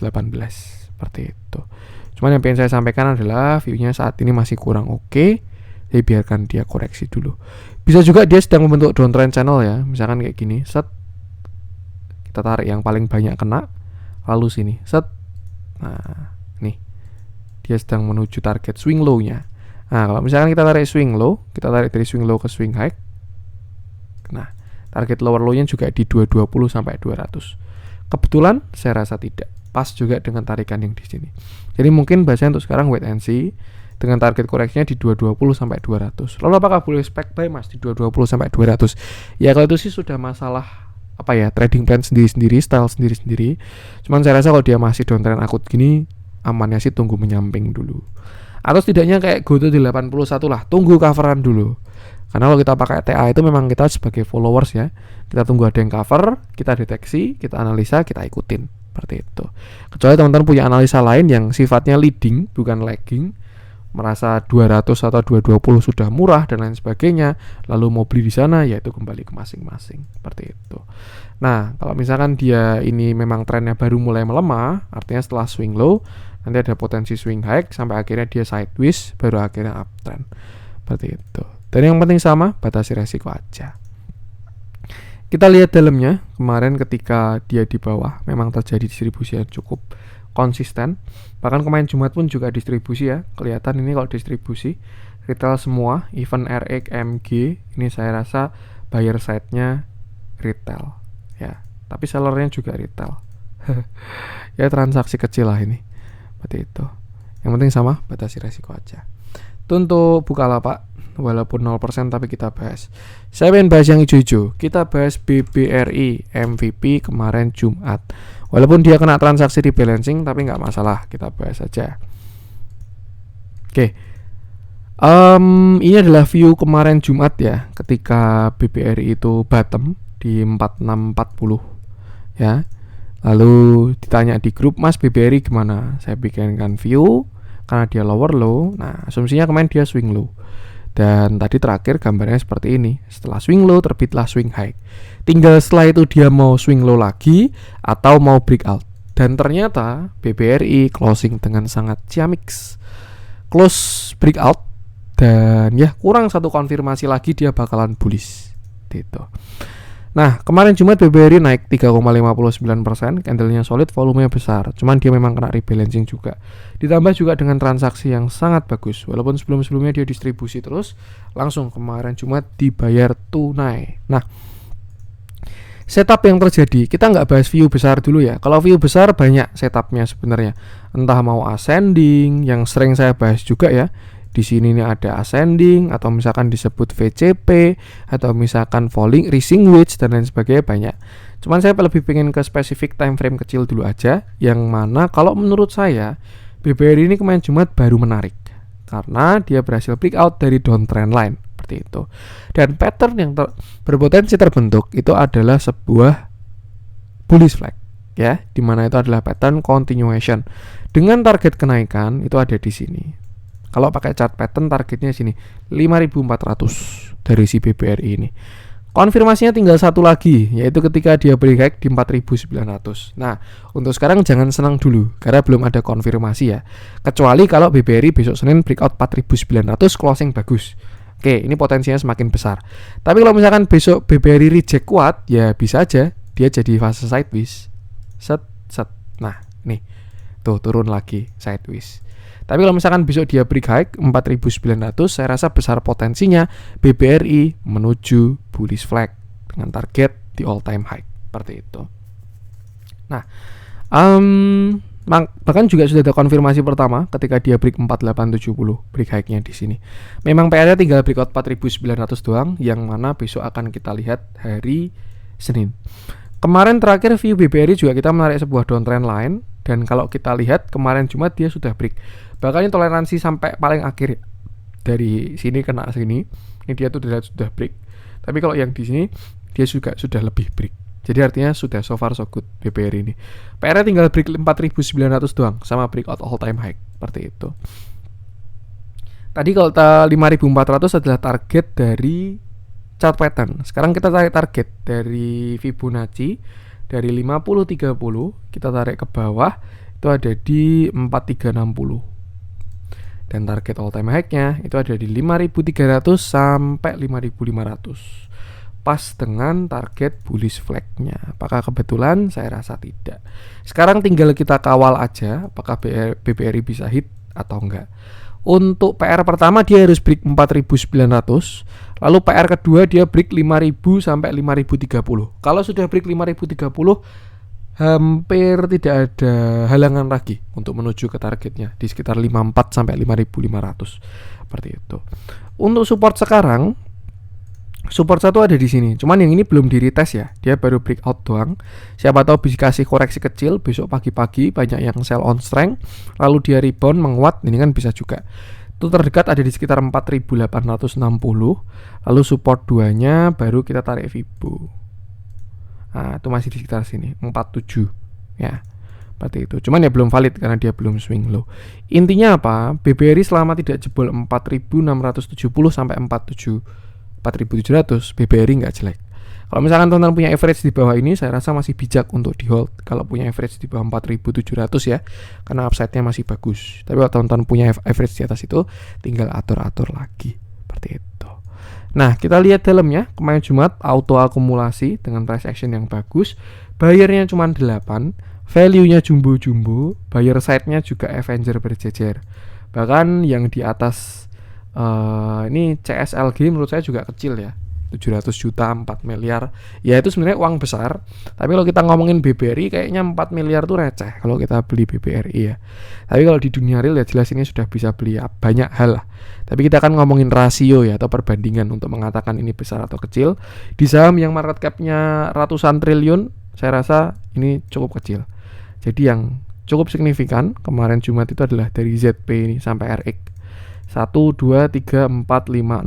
seperti itu. Cuman yang pengen saya sampaikan adalah view-nya saat ini masih kurang oke. Jadi biarkan dia koreksi dulu. Bisa juga dia sedang membentuk downtrend channel ya. Misalkan kayak gini, set. Kita tarik yang paling banyak kena, lalu sini, set. Nah, nih. Dia sedang menuju target swing low-nya. Nah, kalau misalkan kita tarik swing low, kita tarik dari swing low ke swing high. Nah, target lower low-nya juga di 220 sampai 200. Kebetulan saya rasa tidak. Pas juga dengan tarikan yang di sini. Jadi mungkin bahasanya untuk sekarang wait and see dengan target koreksinya di 220 sampai 200. Lalu apakah boleh spec buy Mas di 220 sampai 200? Ya kalau itu sih sudah masalah apa ya, trading plan sendiri-sendiri, style sendiri-sendiri. Cuman saya rasa kalau dia masih downtrend akut gini, amannya sih tunggu menyamping dulu. Atau setidaknya kayak GoTo di 81 lah, tunggu coveran dulu. Karena kalau kita pakai TA itu memang kita sebagai followers ya, kita tunggu ada yang cover, kita deteksi, kita analisa, kita ikutin. Seperti itu. Kecuali teman-teman punya analisa lain yang sifatnya leading bukan lagging, merasa 200 atau 220 sudah murah dan lain sebagainya, lalu mau beli di sana, yaitu kembali ke masing-masing. Seperti itu. Nah, kalau misalkan dia ini memang trennya baru mulai melemah, artinya setelah swing low, nanti ada potensi swing high sampai akhirnya dia sideways, baru akhirnya uptrend. Seperti itu. Dan yang penting sama, batasi resiko aja. Kita lihat dalamnya, kemarin ketika dia di bawah memang terjadi distribusi yang cukup konsisten. Bahkan kemarin Jumat pun juga distribusi ya. Kelihatan ini kalau distribusi retail semua, even RX, MG, ini saya rasa buyer side-nya retail ya. Tapi sellernya juga retail. Ya transaksi kecil lah ini. Seperti itu. Yang penting sama, batasi resiko aja. Itu untuk Bukalapak. Walaupun 0% tapi kita bahas. Saya pengen bahas yang hijau-hijau. Kita bahas BBRI MVP kemarin Jumat. Walaupun dia kena transaksi rebalancing tapi nggak masalah, kita bahas saja. Oke. Ini adalah view kemarin Jumat ya, ketika BBRI itu bottom di 4640 ya. Lalu ditanya di grup, Mas BBRI gimana? Saya bikinkan view karena dia lower low. Nah, asumsinya kemarin dia swing low. Dan tadi terakhir gambarnya seperti ini. Setelah swing low terbitlah swing high. Tinggal setelah itu dia mau swing low lagi atau mau breakout. Dan ternyata BBRI closing dengan sangat ciamix. Close breakout. Dan ya kurang satu konfirmasi lagi dia bakalan bullish gitu. Nah kemarin Jumat BBRI naik 3,59%, candlenya solid, volumenya besar. Cuman dia memang kena rebalancing juga. Ditambah juga dengan transaksi yang sangat bagus. Walaupun sebelum-sebelumnya dia distribusi terus, langsung kemarin Jumat dibayar tunai. Nah setup yang terjadi, kita nggak bahas view besar dulu ya. Kalau view besar banyak setupnya sebenarnya. Entah mau ascending, yang sering saya bahas juga ya, Di sini nih ada ascending atau misalkan disebut VCP atau misalkan falling, rising wedge dan lain sebagainya banyak. Cuman saya lebih pengen ke spesifik time frame kecil dulu aja, yang mana kalau menurut saya BBRI ini kemarin Jumat baru menarik karena dia berhasil breakout dari downtrend line seperti itu. Dan pattern yang berpotensi terbentuk itu adalah sebuah bullish flag, ya, dimana itu adalah pattern continuation dengan target kenaikan itu ada di sini. Kalau pakai chart pattern targetnya sini 5.400 dari si BBRI ini. Konfirmasinya tinggal satu lagi, yaitu ketika dia break di 4.900. Nah, untuk sekarang jangan senang dulu karena belum ada konfirmasi ya. Kecuali kalau BBRI besok Senin breakout 4.900 closing bagus. Oke, ini potensinya semakin besar. Tapi kalau misalkan besok BBRI reject kuat, ya bisa aja dia jadi fase sideways. Set. Nah, nih. Tuh turun lagi sideways. Tapi kalau misalkan besok dia break high 4.900, saya rasa besar potensinya BBRI menuju bullish flag dengan target di all time high seperti itu. Nah, bahkan juga sudah ada konfirmasi pertama ketika dia break 4870 break high-nya di sini. Memang PR-nya tinggal breakout 4.900 doang, yang mana besok akan kita lihat hari Senin. Kemarin terakhir view BBRI juga kita menarik sebuah downtrend line, dan kalau kita lihat kemarin Jumat dia sudah break. Bahkan toleransi sampai paling akhir dari sini kena sini, ini dia tuh sudah break. Tapi kalau yang di sini dia juga sudah lebih break. Jadi artinya sudah so far so good BBRI ini. PR-nya tinggal break 4.900 doang sama breakout all time high seperti itu. Tadi kalau 5.400 adalah target dari chart pattern. Sekarang kita tarik target dari Fibonacci dari 50-30 kita tarik ke bawah itu ada di 4360. Dan target all time high-nya itu ada di 5.300 sampai 5.500. Pas dengan target bullish flag-nya. Apakah kebetulan? Saya rasa tidak. Sekarang tinggal kita kawal aja apakah BBRI bisa hit atau enggak. Untuk PR pertama dia harus break 4.900. Lalu PR kedua dia break 5.000 sampai 5.030. Kalau sudah break 5.030 hampir tidak ada halangan lagi untuk menuju ke targetnya di sekitar 54 sampai 5.500 seperti itu. Untuk support sekarang, support satu ada di sini. Cuman yang ini belum di retest ya, dia baru breakout doang. Siapa tahu bisa kasih koreksi kecil besok pagi-pagi banyak yang sell on strength, lalu dia rebound menguat, ini kan bisa juga. Itu terdekat ada di sekitar 4.860. Lalu support 2-nya baru kita tarik Fibo. Nah, itu masih di sekitar sini 47 ya. Seperti itu. Cuman ya belum valid karena dia belum swing low. Intinya apa? BBRI selama tidak jebol 4.670 sampai 4.700 BBRI nggak jelek. Kalau misalkan teman-teman punya average di bawah ini, saya rasa masih bijak untuk di hold. Kalau punya average di bawah 4.700 ya, karena upside-nya masih bagus. Tapi kalau teman-teman punya average di atas itu, tinggal atur-atur lagi seperti itu. Nah, kita lihat dalamnya. Kemarin Jumat auto akumulasi dengan price action yang bagus. Bayarnya cuma 8, value-nya jumbo-jumbo, buyer side-nya juga Avenger berjejer. Bahkan yang di atas ini CSLG menurut saya juga kecil ya, 700 juta, 4 miliar. Ya itu sebenarnya uang besar. Tapi kalau kita ngomongin BBRI kayaknya 4 miliar tuh receh kalau kita beli BBRI ya. Tapi kalau di dunia real ya jelas ini sudah bisa beli banyak hal lah. Tapi kita akan ngomongin rasio ya, atau perbandingan untuk mengatakan ini besar atau kecil. Di saham yang market cap-nya ratusan triliun, saya rasa ini cukup kecil. Jadi yang cukup signifikan kemarin Jumat itu adalah dari ZP ini sampai RX 1, 2, 3, 4, 5,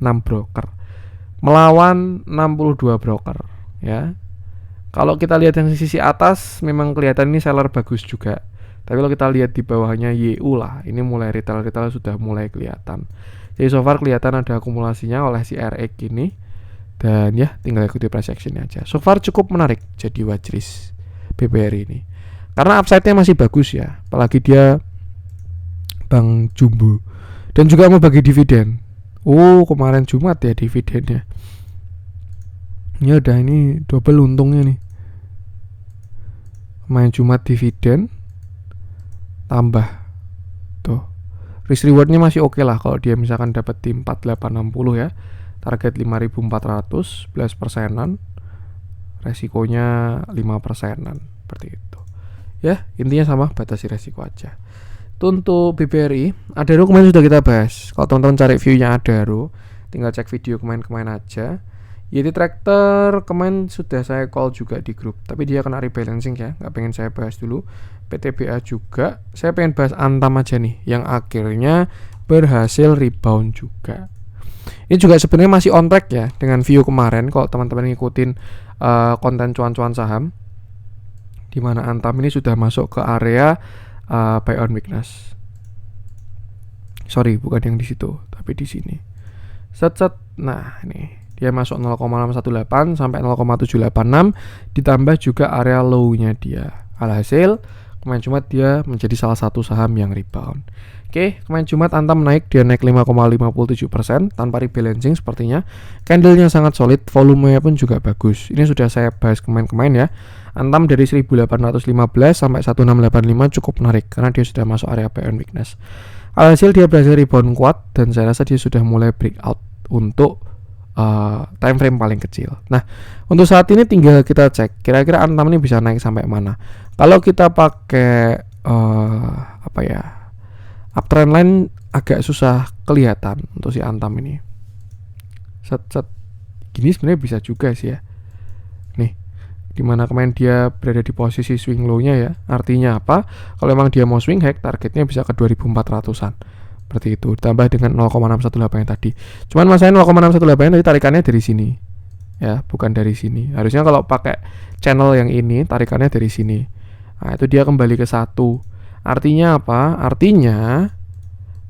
6 broker melawan 62 broker ya. Kalau kita lihat yang di sisi atas memang kelihatan ini seller bagus juga. Tapi kalau kita lihat di bawahnya YU lah, ini mulai retail sudah mulai kelihatan. Jadi so far kelihatan ada akumulasinya oleh si RX ini. Dan ya tinggal ikuti price action aja. So far cukup menarik jadi watchlist BBRI ini. Karena upside-nya masih bagus ya. Apalagi dia bank jumbo. Dan juga mau bagi dividen. Oh, kemarin Jumat ya dividennya. Ya udah, ini double untungnya nih. Kemarin Jumat dividen tambah tuh. Risk rewardnya masih oke lah kalau dia misalkan dapat di 4860 ya. Target 5.400, 11%-an. Resikonya 5%-an seperti itu. Ya, intinya sama, batasi resiko aja. Itu untuk BBRI. Adaro kemarin sudah kita bahas. Kalau teman-teman cari view-nya Adaro, tinggal cek video kemarin-kemarin aja. Yeti Tractor kemarin sudah saya call juga di grup, tapi dia kena rebalancing ya, nggak pengen saya bahas dulu. PTBA juga, saya pengen bahas Antam aja nih, yang akhirnya berhasil rebound juga. Ini juga sebenarnya masih on track ya dengan view kemarin. Kalau teman-teman ngikutin konten cuan-cuan saham, di mana Antam ini sudah masuk ke area buy on weakness. Sorry, bukan yang di situ, tapi di sini. Set. Nah, ini dia masuk 0,618 sampai 0,786, ditambah juga area low-nya dia. Alhasil kemarin Jumat dia menjadi salah satu saham yang rebound. Oke, kemarin Jumat Antam naik, dia naik 5,57% tanpa rebalancing sepertinya. Candlenya sangat solid, volumenya pun juga bagus. Ini sudah saya bahas kemarin ya. Antam dari 1815 sampai 1685 cukup menarik karena dia sudah masuk area buy on weakness. Alhasil dia berhasil rebound kuat dan saya rasa dia sudah mulai breakout untuk time frame paling kecil. Nah, untuk saat ini tinggal kita cek kira-kira Antam ini bisa naik sampai mana. Kalau kita pakai uptrend line agak susah kelihatan untuk si Antam ini. Set gini sebenarnya bisa juga sih ya. Nih, dimana kemarin dia berada di posisi swing low-nya ya. Artinya apa? Kalau memang dia mau swing high, targetnya bisa ke 2400-an. Seperti itu, ditambah dengan 0,618 yang tadi. Cuman masalahnya 0,618 tadi tarikannya dari sini. Ya, bukan dari sini. Harusnya kalau pakai channel yang ini, tarikannya dari sini. Nah, itu dia kembali ke 1. Artinya apa? Artinya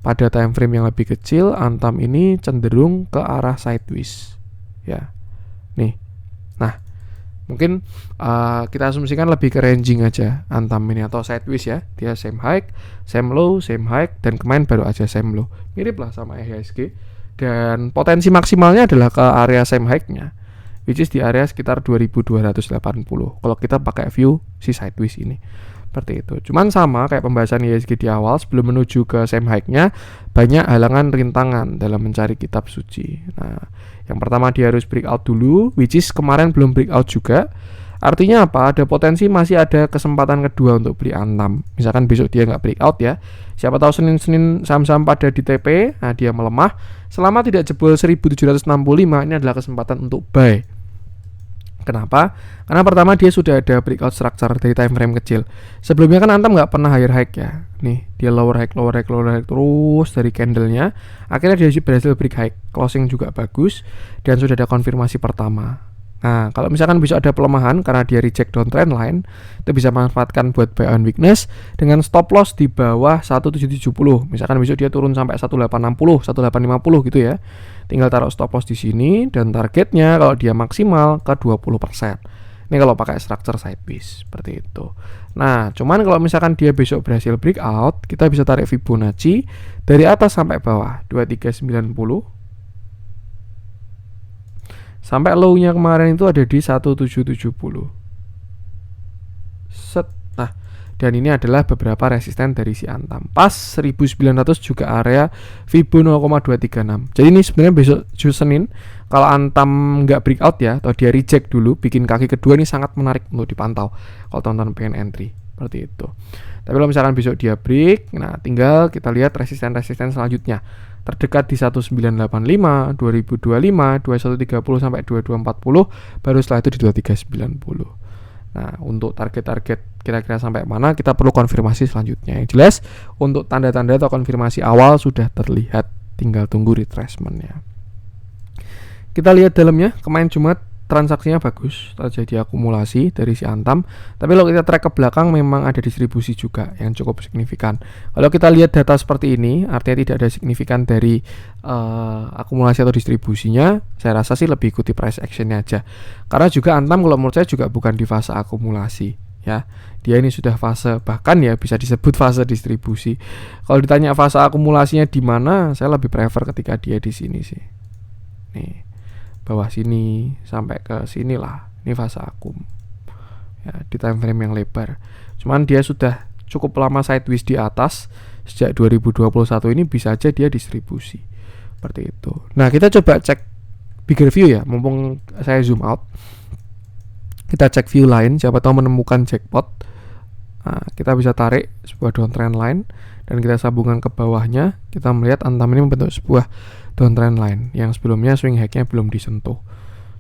pada time frame yang lebih kecil, Antam ini cenderung ke arah sideways. Ya. Nih. Nah, mungkin kita asumsikan lebih ke ranging aja Antam ini atau sideways ya. Dia same high, same low, same high, dan kemarin baru aja same low. Mirip lah sama IHSG. Dan potensi maksimalnya adalah ke area same high-nya, which is di area sekitar 2280 kalau kita pakai view si sideways ini. Seperti itu. Cuman sama kayak pembahasan IHSG di awal, sebelum menuju ke same high-nya banyak halangan rintangan dalam mencari kitab suci. Nah, yang pertama dia harus breakout dulu, which is kemarin belum breakout juga. Artinya apa? Ada potensi masih ada kesempatan kedua untuk beli Antam. Misalkan besok dia nggak breakout ya, siapa tahu Senin saham-saham pada di TP, nah dia melemah. Selama tidak jebol 1765, ini adalah kesempatan untuk buy. Kenapa? Karena pertama dia sudah ada breakout structure dari time frame kecil. Sebelumnya kan Antam nggak pernah higher high ya. Nih dia lower high terus dari candlenya. Akhirnya dia berhasil break high, closing juga bagus dan sudah ada konfirmasi pertama. Nah, kalau misalkan besok ada pelemahan karena dia reject downtrend line, itu bisa manfaatkan buat buy on weakness dengan stop loss di bawah 1770. Misalkan besok dia turun sampai 1860, 1850 gitu ya. Tinggal taruh stop loss di sini dan targetnya kalau dia maksimal ke 20%. Ini kalau pakai structure sideways seperti itu. Nah, cuman kalau misalkan dia besok berhasil breakout, kita bisa tarik Fibonacci dari atas sampai bawah 2390. Sampai low-nya kemarin itu ada di 1770. Set. Nah, dan ini adalah beberapa resisten dari si Antam. Pas 1900 juga area Fibo 0,236. Jadi ini sebenarnya besok Senin kalau Antam nggak breakout ya, atau dia reject dulu, bikin kaki kedua, ini sangat menarik untuk dipantau kalau teman-teman pengen entry. Seperti itu. Tapi kalau misalkan besok dia break, nah tinggal kita lihat resisten-resisten selanjutnya. Terdekat di 1985, 2025, 2130 sampai 2240, baru setelah itu di 2390. Nah, untuk target-target kira-kira sampai mana kita perlu konfirmasi selanjutnya. Yang jelas untuk tanda-tanda atau konfirmasi awal sudah terlihat, tinggal tunggu retracement-nya. Kita lihat dalamnya, kemarin Jumat transaksinya bagus, terjadi akumulasi dari si Antam. Tapi kalau kita track ke belakang memang ada distribusi juga yang cukup signifikan. Kalau kita lihat data seperti ini, artinya tidak ada signifikan dari akumulasi atau distribusinya, saya rasa sih lebih ikuti price actionnya aja. Karena juga Antam kalau menurut saya juga bukan di fase akumulasi ya. Dia ini sudah fase, bahkan ya bisa disebut fase distribusi. Kalau ditanya fase akumulasinya di mana, saya lebih prefer ketika dia di sini sih. Nih. Bawah sini sampai ke sini lah, ini fase akum ya, di time frame yang lebar. Cuman dia sudah cukup lama sideways di atas sejak 2021 ini, bisa aja dia distribusi seperti itu. Nah, kita coba cek bigger view ya, mumpung saya zoom out. Kita cek view lain, siapa tahu menemukan jackpot. Nah, kita bisa tarik sebuah downtrend line dan kita sambungkan ke bawahnya, kita melihat Antam ini membentuk sebuah downtrend line yang sebelumnya swing high-nya belum disentuh.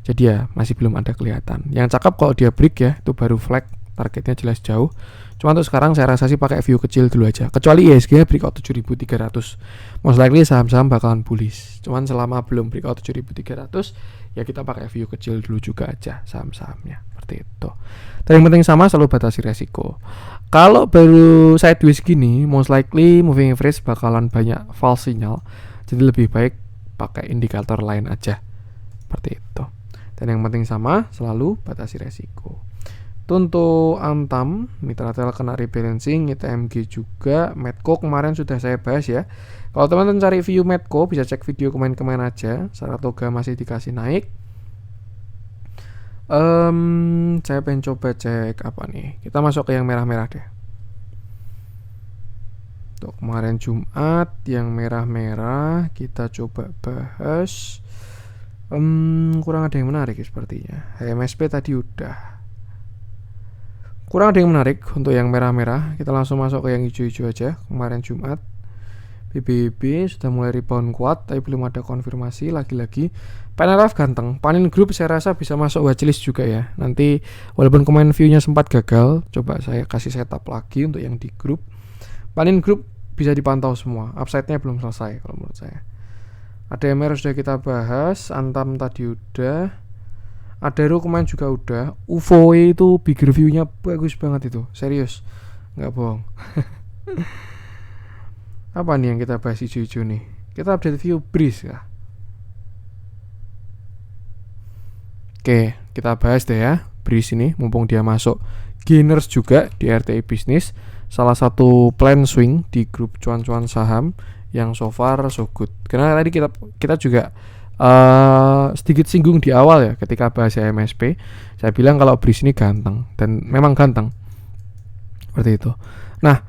Jadi ya masih belum ada kelihatan. Yang cakep kalau dia break ya, itu baru flag, targetnya jelas jauh. Cuma untuk sekarang saya rasa sih pakai view kecil dulu aja. Kecuali ISG breakout 7.300, most likely saham-saham bakalan bullish. Cuman selama belum breakout 7.300, ya kita pakai view kecil dulu juga aja saham-sahamnya. Seperti itu. Dan yang penting sama, selalu batasi resiko. Kalau baru sideways gini, most likely moving average bakalan banyak false signal. Jadi lebih baik pakai indikator lain aja. Seperti itu. Dan yang penting sama, selalu batasi resiko. Untuk Antam, Mitra Tel kena rebalancing, ITMG juga, Medco kemarin sudah saya bahas ya. Kalau teman-teman cari view Medco, bisa cek video kemarin aja. Saratoga masih dikasih naik. Saya pengen coba cek apa nih. Kita masuk ke yang merah-merah deh. Untuk kemarin Jumat, yang merah-merah kita coba bahas. Kurang ada yang menarik sepertinya. HMSP tadi udah. Kurang ada yang menarik untuk yang merah-merah. Kita langsung masuk ke yang hijau-hijau aja. Kemarin Jumat BBB sudah mulai rebound kuat, tapi belum ada konfirmasi. Lagi-lagi PNRF ganteng. Panin Group saya rasa bisa masuk watchlist juga ya. Nanti walaupun kemarin view-nya sempat gagal, coba saya kasih setup lagi untuk yang di grup. Panin Group bisa dipantau semua. Upside-nya belum selesai kalau menurut saya. ADMR sudah kita bahas, Antam tadi udah. Adaro kemarin juga udah. UFOE itu big review-nya bagus banget itu, serius, nggak bohong. Apa nih yang kita bahas hijau-hijau nih? Kita update view Breeze ya. Oke, kita bahas deh ya Breeze ini, mumpung dia masuk gainers juga di RTI Bisnis, salah satu plan swing di grup cuan-cuan saham yang so far so good. Karena tadi kita juga sedikit singgung di awal ya ketika bahas MSP. Saya bilang kalau Breeze ini ganteng, dan memang ganteng seperti itu. Nah,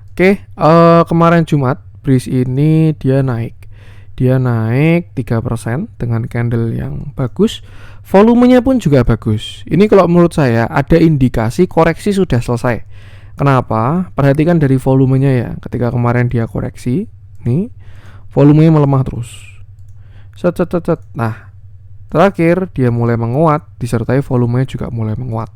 kemarin Jumat Breeze ini dia naik 3% dengan candle yang bagus. Volumenya pun juga bagus. Ini kalau menurut saya ada indikasi koreksi sudah selesai. Kenapa? Perhatikan dari volumenya ya. Ketika kemarin dia koreksi, nih volumenya melemah terus. Nah, terakhir dia mulai menguat, disertai volumenya juga mulai menguat.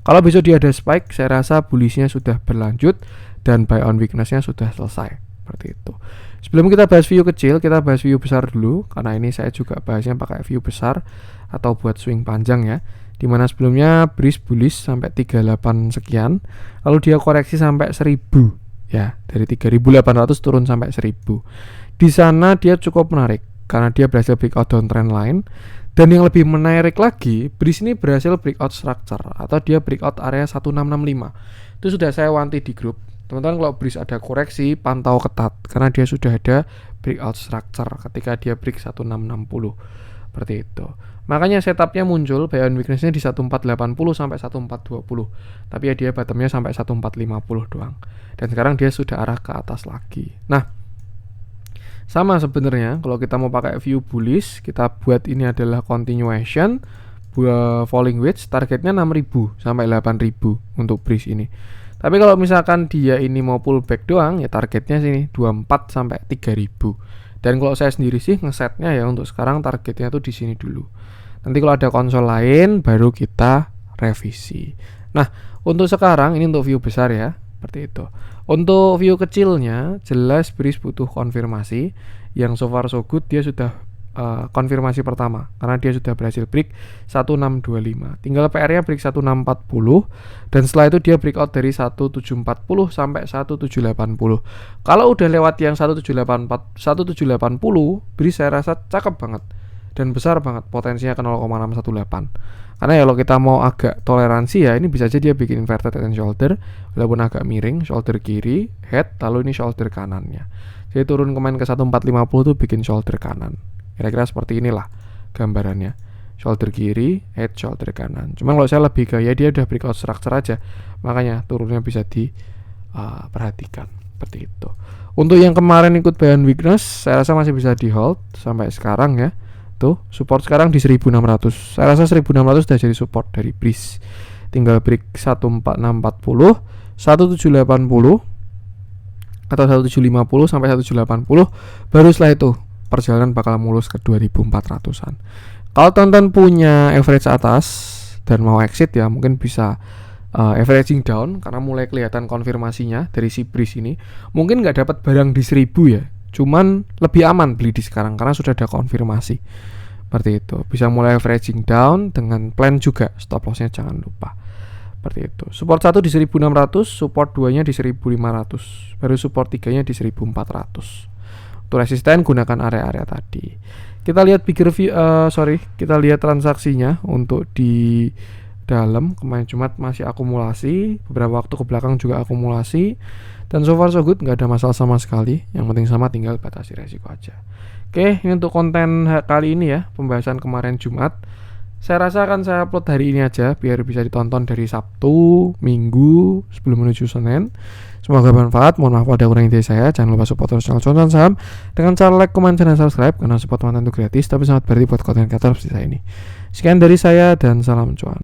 Kalau besok dia ada spike, saya rasa bullishnya sudah berlanjut dan buy on weakness-nya sudah selesai. Seperti itu. Sebelum kita bahas view kecil, kita bahas view besar dulu, karena ini saya juga bahasnya pakai view besar atau buat swing panjang ya. Dimana sebelumnya Breeze bullish sampai 38 sekian, lalu dia koreksi sampai 1000 ya, dari 3.800 turun sampai 1000. Di sana dia cukup menarik karena dia berhasil breakout downtrend line. Dan yang lebih menarik lagi, Breeze ini berhasil breakout structure atau dia breakout area 1665. Itu sudah saya wanti di grup. Teman-teman, kalau Breeze ada koreksi, pantau ketat karena dia sudah ada breakout structure ketika dia break 1660. Seperti itu. Makanya setupnya muncul buy on weakness-nya di 1480 sampai 1420. Tapi ya dia bottomnya sampai 1450 doang. Dan sekarang dia sudah arah ke atas lagi. Nah, sama sebenarnya kalau kita mau pakai view bullish, kita buat ini adalah continuation buat falling wedge, targetnya 6.000 sampai 8.000 untuk Breeze ini. Tapi kalau misalkan dia ini mau pullback doang, ya targetnya sini 24 sampai 3.000. Dan kalau saya sendiri sih ngesetnya ya untuk sekarang targetnya tuh di sini dulu. Nanti kalau ada konsol lain baru kita revisi. Nah, untuk sekarang ini untuk view besar ya, seperti itu. Untuk view kecilnya jelas Breeze butuh konfirmasi. Yang so far so good, dia sudah konfirmasi pertama karena dia sudah berhasil break 1625. Tinggal PR-nya break 1640 dan setelah itu dia breakout dari 1740 sampai 1780. Kalau udah lewat yang 1780, Breeze saya rasa cakep banget dan besar banget, potensinya ke 0,618. Karena ya kalau kita mau agak toleransi ya, ini bisa aja dia bikin inverted head and shoulder walaupun agak miring, shoulder kiri, head, lalu ini shoulder kanannya. Jadi turun kemarin ke 1450 tuh bikin shoulder kanan. Kira-kira seperti inilah gambarannya. Shoulder kiri, head, shoulder kanan. Cuman kalau saya lebih gaya dia udah breakout structure aja, makanya turunnya bisa diperhatikan seperti itu. Untuk yang kemarin ikut buy on weakness, saya rasa masih bisa di hold sampai sekarang ya. Tuh, support sekarang di 1600. Saya rasa 1600 sudah jadi support dari Breeze. Tinggal break 14640, 1780. atau 1750 sampai 1780, baru setelah itu perjalanan bakal mulus ke 2400-an. Kalau teman-teman punya average atas dan mau exit ya mungkin bisa averaging down, karena mulai kelihatan konfirmasinya dari si Breeze ini. Mungkin nggak dapat barang di 1000 ya, cuman lebih aman beli di sekarang karena sudah ada konfirmasi. Seperti itu. Bisa mulai averaging down dengan plan juga, stop lossnya jangan lupa. Seperti itu. Support 1 di 1600, support 2-nya di 1500, baru support 3-nya di 1400. Untuk resisten gunakan area-area tadi. Kita lihat kita lihat transaksinya untuk di dalam. Kemarin Jumat masih akumulasi, beberapa waktu ke belakang juga akumulasi, dan so far so good, nggak ada masalah sama sekali. Yang penting sama, tinggal batasi resiko aja. Oke, ini untuk konten kali ini ya, pembahasan kemarin Jumat. Saya rasa akan saya upload hari ini aja biar bisa ditonton dari Sabtu, Minggu sebelum menuju Senin. Semoga bermanfaat. Mohon maaf ada kurang dari saya. Jangan lupa support terus channel Cuan Saham dengan cara like, comment, dan subscribe, karena support mantan itu gratis tapi sangat berarti buat konten kreator seperti saya ini. Sekian dari saya dan salam cuan.